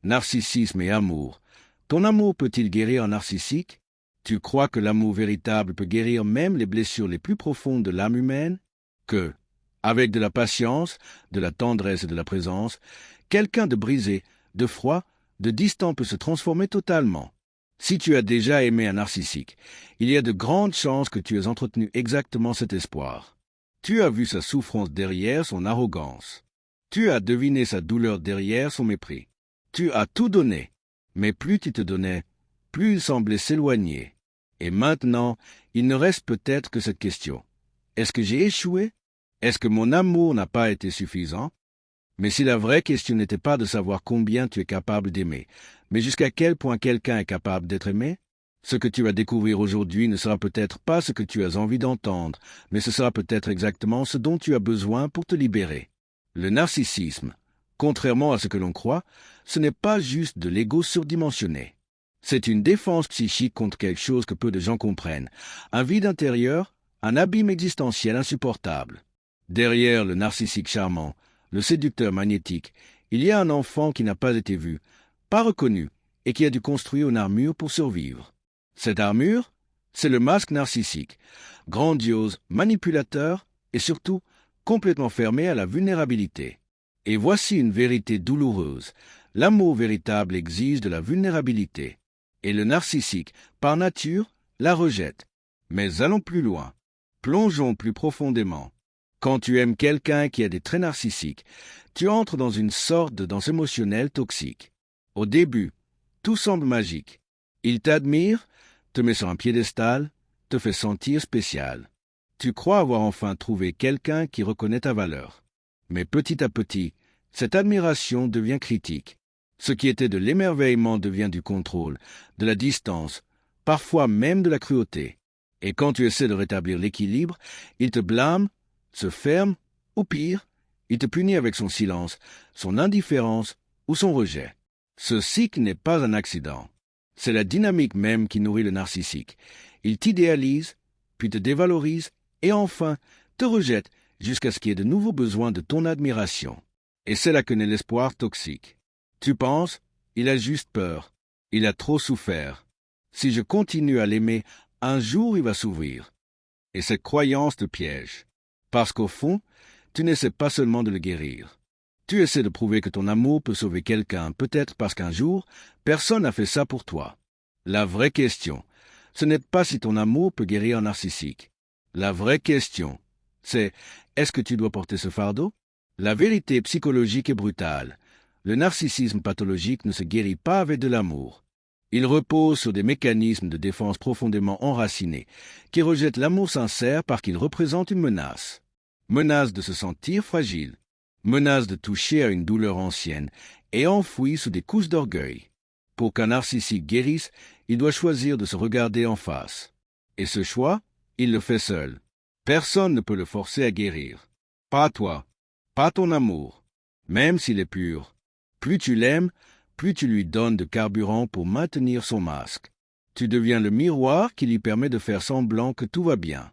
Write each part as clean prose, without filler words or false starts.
Narcissisme et amour. Ton amour peut-il guérir un narcissique? Tu crois que l'amour véritable peut guérir même les blessures les plus profondes de l'âme humaine? Que, avec de la patience, de la tendresse et de la présence, quelqu'un de brisé, de froid, de distant peut se transformer totalement? Si tu as déjà aimé un narcissique, il y a de grandes chances que tu aies entretenu exactement cet espoir. Tu as vu sa souffrance derrière son arrogance. Tu as deviné sa douleur derrière son mépris. Tu as tout donné, mais plus tu te donnais, plus il semblait s'éloigner. Et maintenant, il ne reste peut-être que cette question. Est-ce que j'ai échoué? Est-ce que mon amour n'a pas été suffisant? Mais si la vraie question n'était pas de savoir combien tu es capable d'aimer, mais jusqu'à quel point quelqu'un est capable d'être aimé, ce que tu vas découvrir aujourd'hui ne sera peut-être pas ce que tu as envie d'entendre, mais ce sera peut-être exactement ce dont tu as besoin pour te libérer. Le narcissisme, contrairement à ce que l'on croit, ce n'est pas juste de l'ego surdimensionné. C'est une défense psychique contre quelque chose que peu de gens comprennent, un vide intérieur, un abîme existentiel insupportable. Derrière le narcissique charmant, le séducteur magnétique, il y a un enfant qui n'a pas été vu, pas reconnu, et qui a dû construire une armure pour survivre. Cette armure, c'est le masque narcissique, grandiose, manipulateur et surtout complètement fermé à la vulnérabilité. Et voici une vérité douloureuse. L'amour véritable exige de la vulnérabilité. Et le narcissique, par nature, la rejette. Mais allons plus loin. Plongeons plus profondément. Quand tu aimes quelqu'un qui a des traits narcissiques, tu entres dans une sorte de danse émotionnelle toxique. Au début, tout semble magique. Il t'admire, te met sur un piédestal, te fait sentir spécial. Tu crois avoir enfin trouvé quelqu'un qui reconnaît ta valeur. Mais petit à petit, cette admiration devient critique. Ce qui était de l'émerveillement devient du contrôle, de la distance, parfois même de la cruauté. Et quand tu essaies de rétablir l'équilibre, il te blâme, se ferme, ou pire, il te punit avec son silence, son indifférence ou son rejet. Ce cycle n'est pas un accident. C'est la dynamique même qui nourrit le narcissique. Il t'idéalise, puis te dévalorise, et enfin te rejette jusqu'à ce qu'il y ait de nouveaux besoins de ton admiration. Et c'est là que naît l'espoir toxique. Tu penses, il a juste peur, il a trop souffert. Si je continue à l'aimer, un jour il va s'ouvrir. Et cette croyance te piège. Parce qu'au fond, tu n'essaies pas seulement de le guérir. Tu essaies de prouver que ton amour peut sauver quelqu'un, peut-être parce qu'un jour, personne n'a fait ça pour toi. La vraie question, ce n'est pas si ton amour peut guérir un narcissique. La vraie question, c'est est-ce que tu dois porter ce fardeau? La vérité psychologique est brutale. Le narcissisme pathologique ne se guérit pas avec de l'amour. Il repose sur des mécanismes de défense profondément enracinés, qui rejettent l'amour sincère parce qu'il représente une menace. Menace de se sentir fragile, menace de toucher à une douleur ancienne et enfouie sous des couches d'orgueil. Pour qu'un narcissique guérisse, il doit choisir de se regarder en face. Et ce choix, il le fait seul. Personne ne peut le forcer à guérir. Pas toi, pas ton amour, même s'il est pur. Plus tu l'aimes, plus tu lui donnes de carburant pour maintenir son masque. Tu deviens le miroir qui lui permet de faire semblant que tout va bien.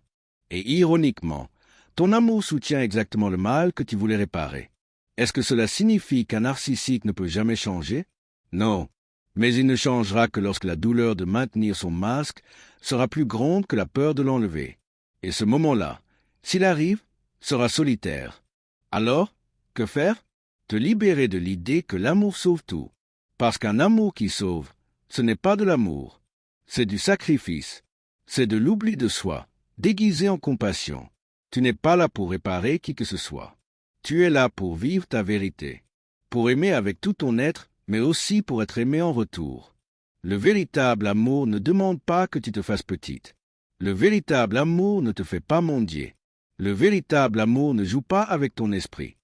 Et ironiquement, ton amour soutient exactement le mal que tu voulais réparer. Est-ce que cela signifie qu'un narcissique ne peut jamais changer? Non, mais il ne changera que lorsque la douleur de maintenir son masque sera plus grande que la peur de l'enlever. Et ce moment-là, s'il arrive, sera solitaire. Alors, que faire? Te libérer de l'idée que l'amour sauve tout. Parce qu'un amour qui sauve, ce n'est pas de l'amour. C'est du sacrifice. C'est de l'oubli de soi, déguisé en compassion. Tu n'es pas là pour réparer qui que ce soit. Tu es là pour vivre ta vérité, pour aimer avec tout ton être, mais aussi pour être aimé en retour. Le véritable amour ne demande pas que tu te fasses petite. Le véritable amour ne te fait pas mendier. Le véritable amour ne joue pas avec ton esprit.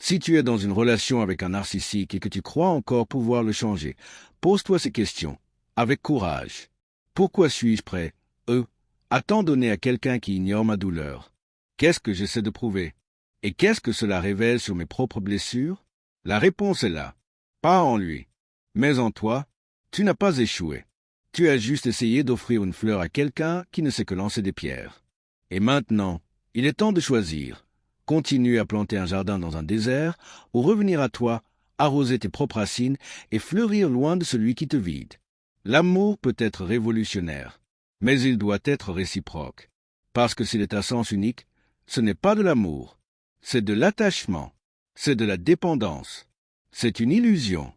Si tu es dans une relation avec un narcissique et que tu crois encore pouvoir le changer, pose-toi ces questions, avec courage. Pourquoi suis-je prêt, à tant donner à quelqu'un qui ignore ma douleur? Qu'est-ce que j'essaie de prouver? Et qu'est-ce que cela révèle sur mes propres blessures? La réponse est là. Pas en lui, mais en toi. Tu n'as pas échoué. Tu as juste essayé d'offrir une fleur à quelqu'un qui ne sait que lancer des pierres. Et maintenant, il est temps de choisir. Continuer à planter un jardin dans un désert ou revenir à toi arroser tes propres racines et fleurir loin de celui qui te vide. L'amour peut être révolutionnaire, mais il doit être réciproque. Parce que s'il est à sens unique, ce n'est pas de l'amour, c'est de l'attachement, c'est de la dépendance, c'est une illusion.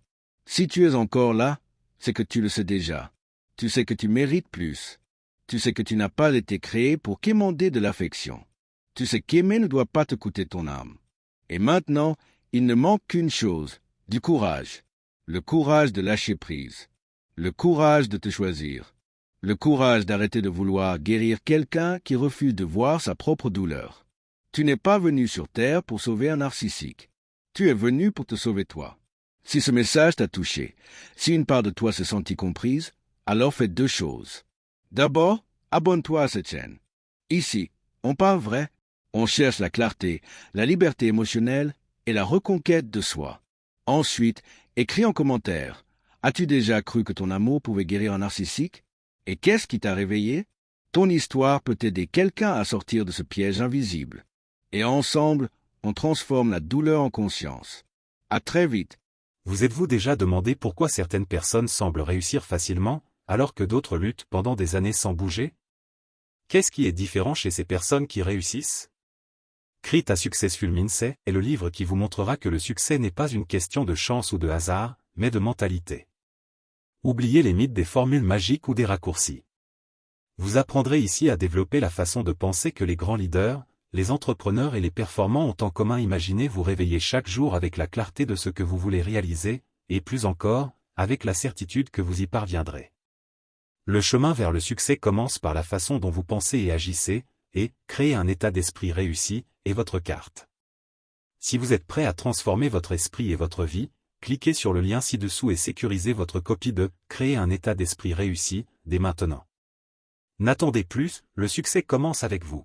Si tu es encore là, c'est que tu le sais déjà. Tu sais que tu mérites plus. Tu sais que tu n'as pas été créé pour quémander de l'affection. Tu sais qu'aimer ne doit pas te coûter ton âme. Et maintenant, il ne manque qu'une chose, du courage. Le courage de lâcher prise. Le courage de te choisir. Le courage d'arrêter de vouloir guérir quelqu'un qui refuse de voir sa propre douleur. Tu n'es pas venu sur Terre pour sauver un narcissique. Tu es venu pour te sauver toi. Si ce message t'a touché, si une part de toi s'est sentie comprise, alors fais deux choses. D'abord, abonne-toi à cette chaîne. Ici, on parle vrai. On cherche la clarté, la liberté émotionnelle et la reconquête de soi. Ensuite, écris en commentaire. As-tu déjà cru que ton amour pouvait guérir un narcissique? Et qu'est-ce qui t'a réveillé? Ton histoire peut aider quelqu'un à sortir de ce piège invisible. Et ensemble, on transforme la douleur en conscience. À très vite. Vous êtes-vous déjà demandé pourquoi certaines personnes semblent réussir facilement, alors que d'autres luttent pendant des années sans bouger? Qu'est-ce qui est différent chez ces personnes qui réussissent? Create a Successful Mindset est le livre qui vous montrera que le succès n'est pas une question de chance ou de hasard, mais de mentalité. Oubliez les mythes des formules magiques ou des raccourcis. Vous apprendrez ici à développer la façon de penser que les grands leaders, les entrepreneurs et les performants ont en commun. Imaginez vous réveiller chaque jour avec la clarté de ce que vous voulez réaliser, et plus encore, avec la certitude que vous y parviendrez. Le chemin vers le succès commence par la façon dont vous pensez et agissez, et créer un état d'esprit réussi est votre carte. Si vous êtes prêt à transformer votre esprit et votre vie, cliquez sur le lien ci-dessous et sécurisez votre copie de « Créer un état d'esprit réussi » dès maintenant. N'attendez plus, le succès commence avec vous.